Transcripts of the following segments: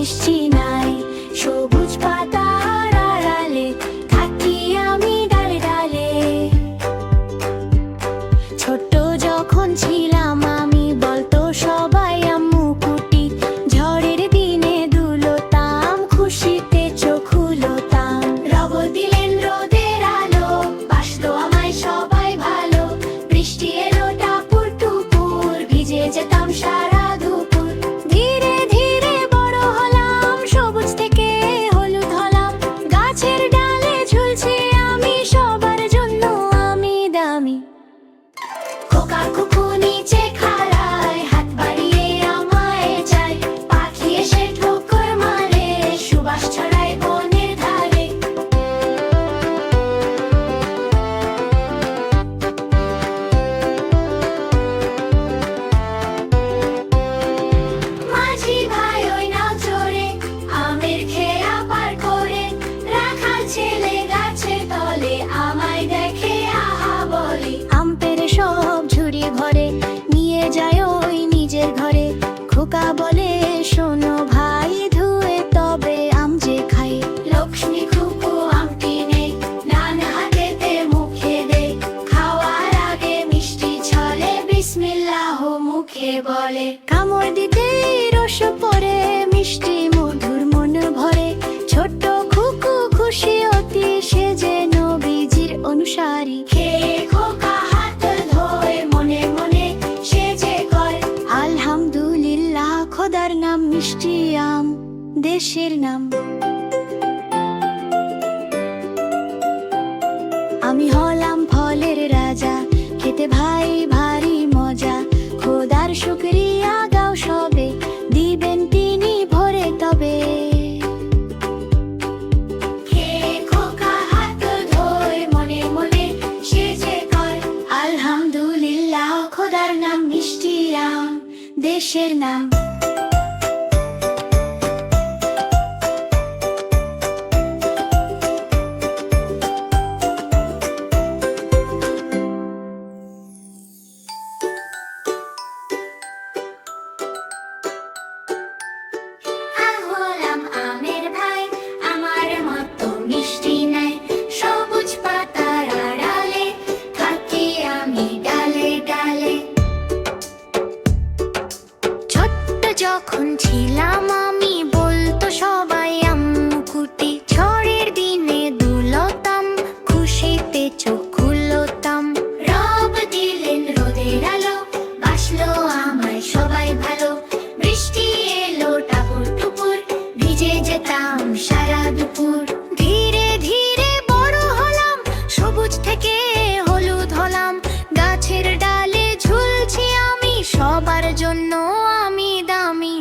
মিষ্টি নাই। সবুজ পাতার আড়ালে থাকি আমি ডালে ডালে। ছোট্ট যখন ছিলাম আমি বলতো সবাই আম্মু কুটি। ঝড়ের দিনে দুলতাম, খুশিতে চোখ খুলতাম। রব দিলেন রোদের আলো, বাসলো আমায় সবাই ভালো। বৃষ্টি এলো টাপুর টুপুর, ভিজে যেতাম সারা দুপুর। ধীরে ধীরে বড় হলাম, সবুজ থেকে হলুদ হলাম। গাছের ডালে ঝুলছি আমি, সবার জন্য আমি দামি। খোকা কুকু নিচে খাড়ায়, হাত বাড়িয়ে আমায় চায়। পাখি এসে ঠোকর মারে, সুবাস ছড়ায় বনের ধারে। মাঝি ভাই ওই নাও চড়ে, আমের খেয়া পার করে। রাখাল ছেলে গাছের তলে, আমায় দেখে আহা বলে। আম পেড়ে সব ঝুড়ি ভরে, নিয়ে যায় ওই নিজের ঘরে। খোকা বলে শোনো ভাই, ধুয়ে তবে আম যে খাই। লক্ষ্মী কুকু আমটি নেই, নান হাতেতে মুখে দে। খাওয়ার আগে মিষ্টি ছলে বিসমিল্লাহ মুখে বলে। কামড় দিতেই রস পড়ে, মিষ্টি মধুর মন ভরে। ছোট্ট খুকু খুশি অতি, সে যে নবীজির অনুসারী। খেয়ে খোকা হাত ধোয়, মনে মনে সে যে কয় আলহামদুলিল্লাহ, খোদার নাম মিষ্টি আম, দেশের নাম। আমি হলাম ফলের রাজা, খেতে ভাই ভারী মজা। খোদার শুকরিয়া গাও সবে, দিবেন তিনি ভরে তবে। খেয়ে খোকা হাত ধোয়, মনে মনে সে যে কয় আলহামদুলিল্লাহ, খোদার নাম মিষ্টি আম, দেশের নাম। হলাম আমের ভাই, আমার মতো মিষ্টি নাই। সবুজ পাতার আড়ালে থাকি আমি ডালে ডালে। ছোট্ট যখন ছিলাম আমি বলতো সবাই আম্মু কুটি। ঝড়ের দিনে দুলতাম, খুশিতে চোখ খুলতাম। রব দিলেন রোদের আলো, বাসলো আমায় সবাই ভালো। বৃষ্টি এলো টাপুর টুপুর, ভিজে যেতাম সারা দুপুর। ধীরে ধীরে বড় হলাম, সবুজ থেকে হলুদ হলাম। গাছের ডালে ঝুলছি আমি, সবার জন্য আমি দামি।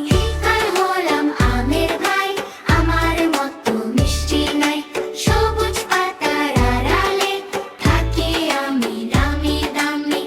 আর হলাম আমের ভাই, আমার মতো মিষ্টি নাই। সবুজ পাতার আড়ালে থাকি আমি দামি দামি।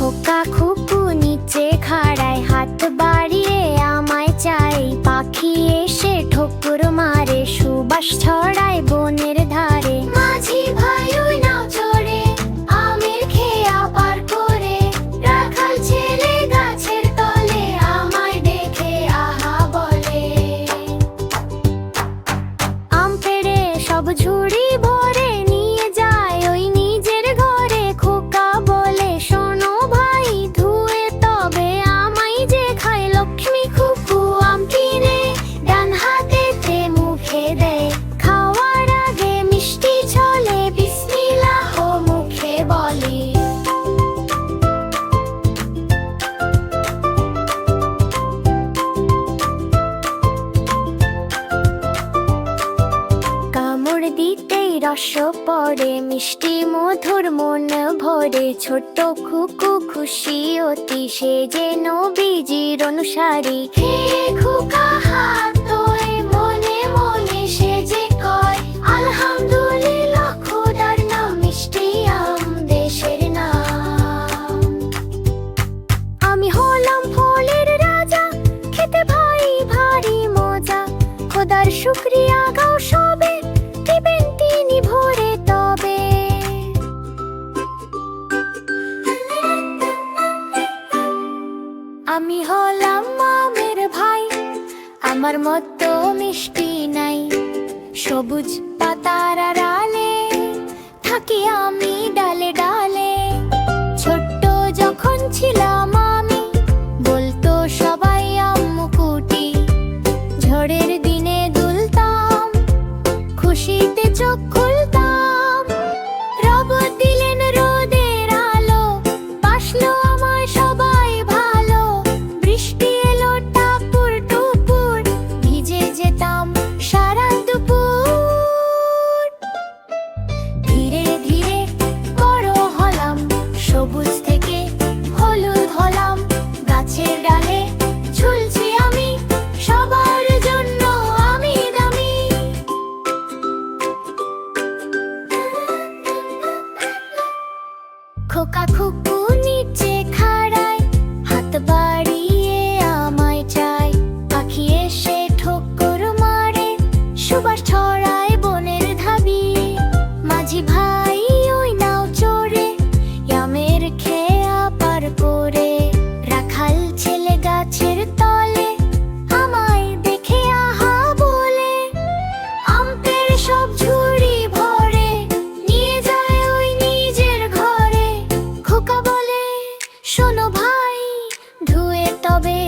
খোকা খুকু নিচে খাড়ায়, হাত বাড়িয়ে আমায় চাই। পাখি এসে ঠোকর মারে, সুবাস ছড়ায় বনের ধারে। মাঝি ভাই ওই নাও চড়ে, আমের খেয়া পার করে। রাখাল ছেলে গাছের তলে, আমায় দেখে আহা বলে। আম পেড়ে সব ঝুড়ি ভরে নিয়ে যায় ওই নিজের ঘরে। খোকা বলে শোনো ভাই, ধুয়ে তবে আমায় যে খায়। লক্ষ্মী খুকু আম কিনে ডান হাতেতে মুখে দেয়। খাওয়ার আগে মিষ্টি ছলে বিসমিল্লাহ মুখে বলে। কামড় দিতেই রস পড়ে, মিষ্টি মধুর মন ভরে। ছোট্ট খুকু খুশি অতি, সে যে নবীজির অনুসারী। খেয়ে খোকা হাত ধোয়, মনে মনে সে যে কয় আলহামদুলিল্লাহ, খোদার নাম মিষ্টি আম দেশের নাম। আমি হলাম ফলের রাজা, খেতে ভাই ভারী মজা। খোদার শুকরিয়া গাও সবে, দিবেন তিনি ভরে তবে। আমি হলাম আমের ভাই, আমার মতো মিষ্টি নাই। সবুজ পাতার আড়ালে থাকি আমি ডালে ডালে। ছোট্ট যখন ছিলাম আমি, বলতো সবাই আম্মু কুটি। ঝড়ের দিনে দুলতাম, খুশিতে চোখ খুলতাম। রব দিলেন রোদের আলো, বাসলো আমায় সবাই ভালো। বৃষ্টি এলো টাপুর টুপুর, ভিজে যেতাম সারা দুপুর। ধীরে ধীরে বড় হলাম, সবুজ থেকে হলুদ হলাম। গাছের ডালে ঝুলছি আমি, সবার জন্য আমি দামি। খোকা খুকু নিচে খাড়ায়, হাত বাড়িয়ে আমায় চায়। পাখি এসে ঠোকর মারে, সুবাস ছড়ায় বনের ধাবি। মাঝি ভাই ওই নাও চড়ে, আমের খেয়া পার করে। রাখাল ছেলে গাছের তলে, আমায় দেখে আহা বলে। আম পেড়ে সব ঝুড়ি ভরে, নিয়ে যায় ওই নিজের ঘরে। খোকা বলে শোনো ভাই, ধুয়ে তবে